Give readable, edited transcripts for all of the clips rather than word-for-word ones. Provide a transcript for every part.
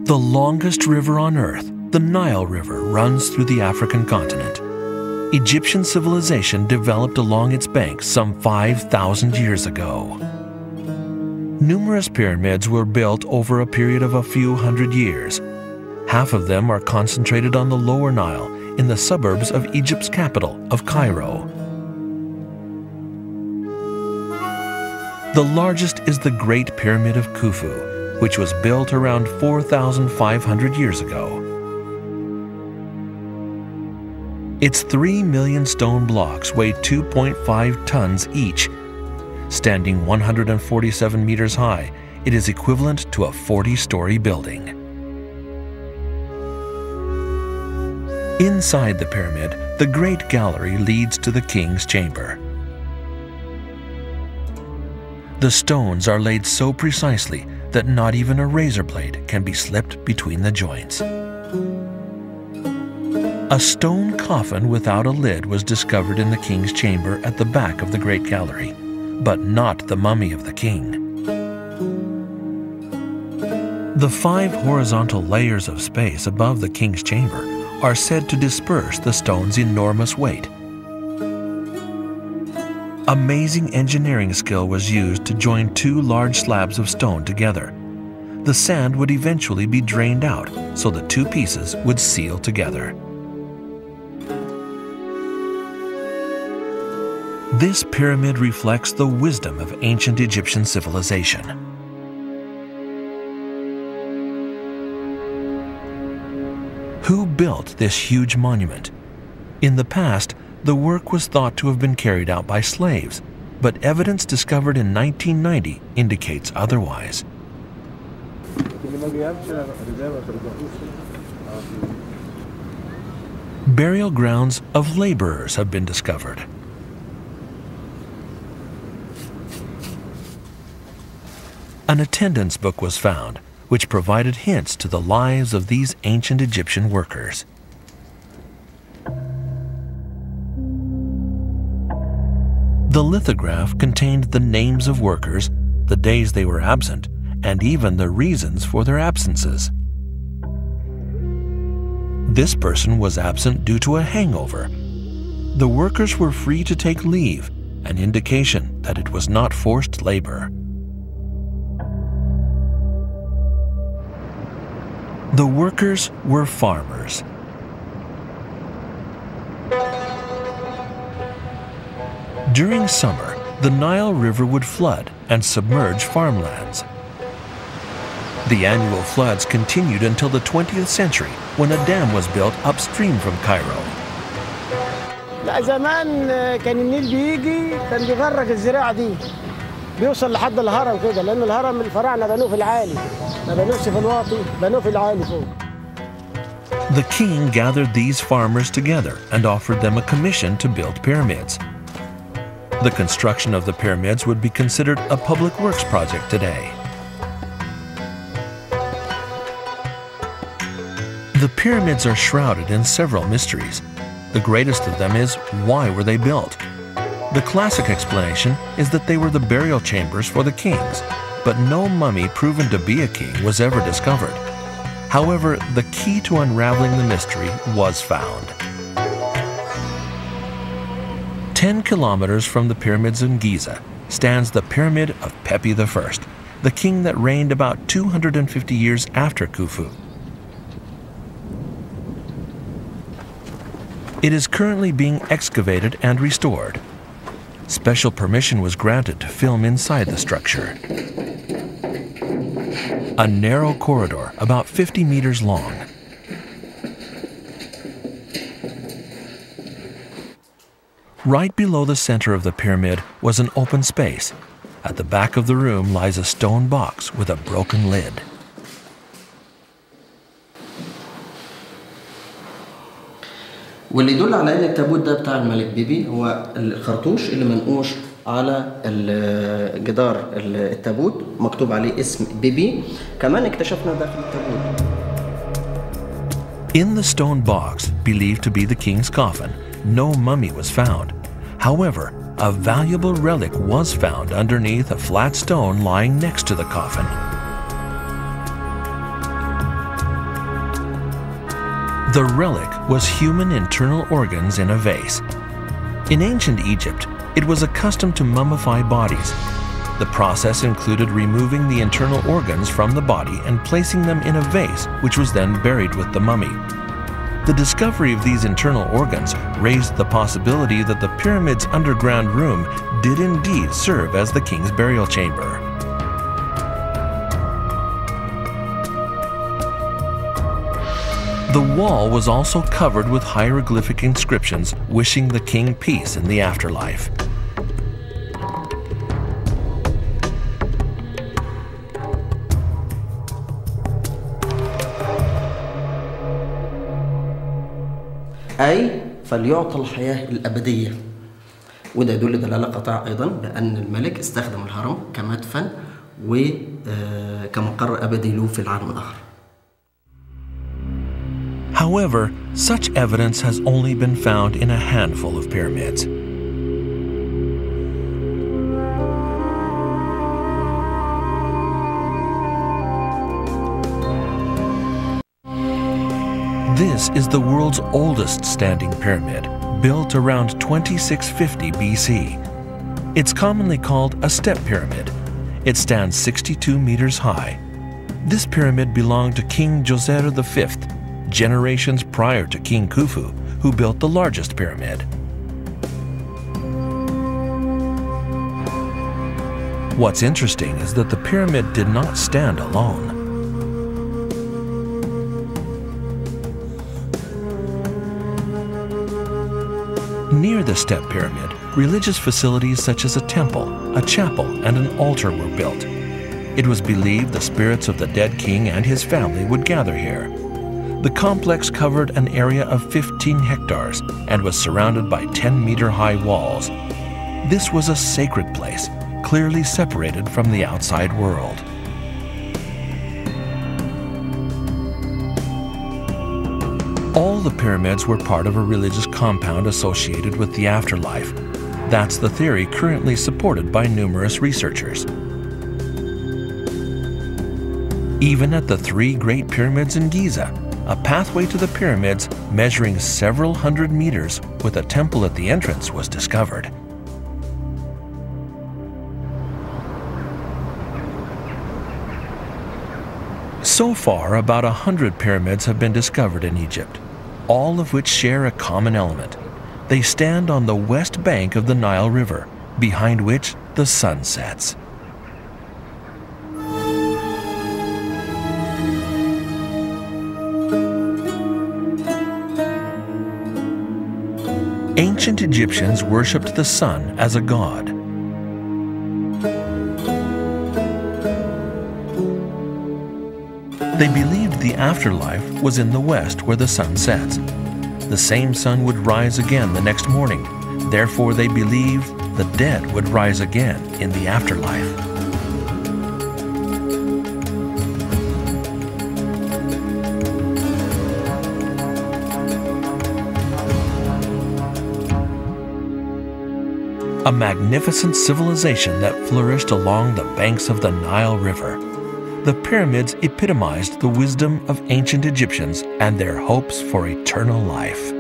The longest river on Earth, the Nile River, runs through the African continent. Egyptian civilization developed along its banks some 5,000 years ago. Numerous pyramids were built over a period of a few hundred years. Half of them are concentrated on the lower Nile in the suburbs of Egypt's capital of Cairo. The largest is the Great Pyramid of Khufu, which was built around 4,500 years ago. Its 3 million stone blocks weigh 2.5 tons each. Standing 147 meters high, it is equivalent to a 40-story building. Inside the pyramid, the Great Gallery leads to the king's chamber. The stones are laid so precisely that not even a razor blade can be slipped between the joints. A stone coffin without a lid was discovered in the king's chamber at the back of the Great Gallery, but not the mummy of the king. The 5 horizontal layers of space above the king's chamber are said to disperse the stone's enormous weight. Amazing engineering skill was used to join 2 large slabs of stone together. The sand would eventually be drained out so the 2 pieces would seal together. This pyramid reflects the wisdom of ancient Egyptian civilization. Who built this huge monument? In the past, the work was thought to have been carried out by slaves, but evidence discovered in 1990 indicates otherwise. Burial grounds of laborers have been discovered. An attendance book was found, which provided hints to the lives of these ancient Egyptian workers. The lithograph contained the names of workers, the days they were absent, and even the reasons for their absences. This person was absent due to a hangover. The workers were free to take leave, an indication that it was not forced labor. The workers were farmers. During summer, the Nile River would flood and submerge farmlands. The annual floods continued until the 20th century, when a dam was built upstream from Cairo. لا زمان كان النيل بيجي كان بيغرق الزراعة دي بيوصل لحد الهرم كده لأن الهرم الفراعنة بنوه في العالي ما بنوش في الواطي بنوه في العالي فوق. The king gathered these farmers together and offered them a commission to build pyramids. The construction of the pyramids would be considered a public works project today. The pyramids are shrouded in several mysteries. The greatest of them is, why were they built? The classic explanation is that they were the burial chambers for the kings, but no mummy proven to be a king was ever discovered. However, the key to unraveling the mystery was found. 10 kilometers from the pyramids in Giza stands the Pyramid of Pepi I, the king that reigned about 250 years after Khufu. It is currently being excavated and restored. Special permission was granted to film inside the structure. A narrow corridor about 50 meters long. Right below the center of the pyramid was an open space. At the back of the room lies a stone box with a broken lid. واللي يدل على ان التابوت ده بتاع الملك بيبي هو الخرطوش اللي منقوش على جدار التابوت مكتوب عليه اسم بيبي. كمان اكتشفنا داخل التابوت. In the stone box, believed to be the king's coffin, no mummy was found. However, a valuable relic was found underneath a flat stone lying next to the coffin. The relic was human internal organs in a vase. In ancient Egypt, it was a custom to mummify bodies. The process included removing the internal organs from the body and placing them in a vase, which was then buried with the mummy. The discovery of these internal organs raised the possibility that the pyramid's underground room did indeed serve as the king's burial chamber. The wall was also covered with hieroglyphic inscriptions wishing the king peace in the afterlife. أي فليعطى الحياة الأبدية. وده يدل دلالة قاطعة أيضا بأن الملك استخدم الهرم كمدفن وكمقر أبدي له في العالم الآخر. However, such evidence has only been found in a handful of pyramids. This is the world's oldest standing pyramid, built around 2650 BC. It's commonly called a step pyramid. It stands 62 meters high. This pyramid belonged to King Djoser V, generations prior to King Khufu, who built the largest pyramid. What's interesting is that the pyramid did not stand alone. Near the step pyramid, religious facilities such as a temple, a chapel, and an altar were built. It was believed the spirits of the dead king and his family would gather here. The complex covered an area of 15 hectares and was surrounded by 10-meter-high walls. This was a sacred place, clearly separated from the outside world. All the pyramids were part of a religious compound associated with the afterlife. That's the theory currently supported by numerous researchers. Even at the three Great Pyramids in Giza, a pathway to the pyramids measuring several hundred meters with a temple at the entrance was discovered. So far, about 100 pyramids have been discovered in Egypt, all of which share a common element. They stand on the west bank of the Nile River, behind which the sun sets. Ancient Egyptians worshipped the sun as a god. They believed the afterlife was in the west where the sun sets. The same sun would rise again the next morning. Therefore, they believed the dead would rise again in the afterlife. A magnificent civilization that flourished along the banks of the Nile River. The pyramids epitomized the wisdom of ancient Egyptians and their hopes for eternal life.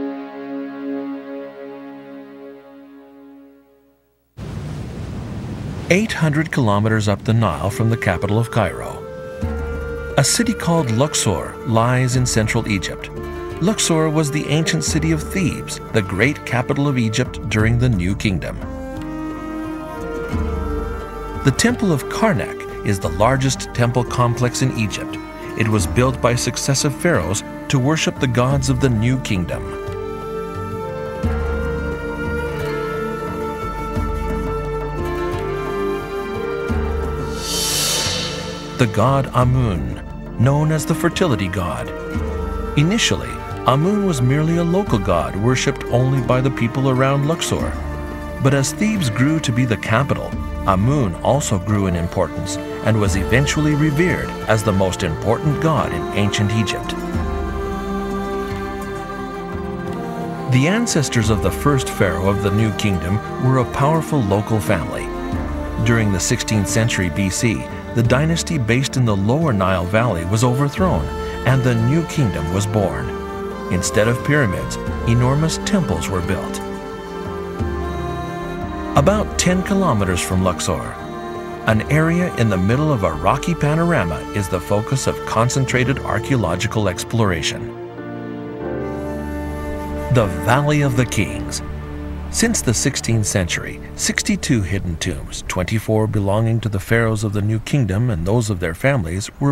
"800 kilometers up the Nile from the capital of Cairo, a city called Luxor lies in central Egypt. Luxor was the ancient city of Thebes, the great capital of Egypt during the New Kingdom. The Temple of Karnak is the largest temple complex in Egypt. It was built by successive pharaohs to worship the gods of the New Kingdom. The god Amun, known as the fertility god. Initially, Amun was merely a local god worshipped only by the people around Luxor. But as Thebes grew to be the capital, Amun also grew in importance and was eventually revered as the most important god in ancient Egypt. The ancestors of the first pharaoh of the New Kingdom were a powerful local family. During the 16th century BC, the dynasty based in the lower Nile Valley was overthrown and the New Kingdom was born. Instead of pyramids, enormous temples were built. About 10 kilometers from Luxor, an area in the middle of a rocky panorama is the focus of concentrated archaeological exploration. The Valley of the Kings. Since the 16th century, 62 hidden tombs, 24 belonging to the pharaohs of the New Kingdom and those of their families, were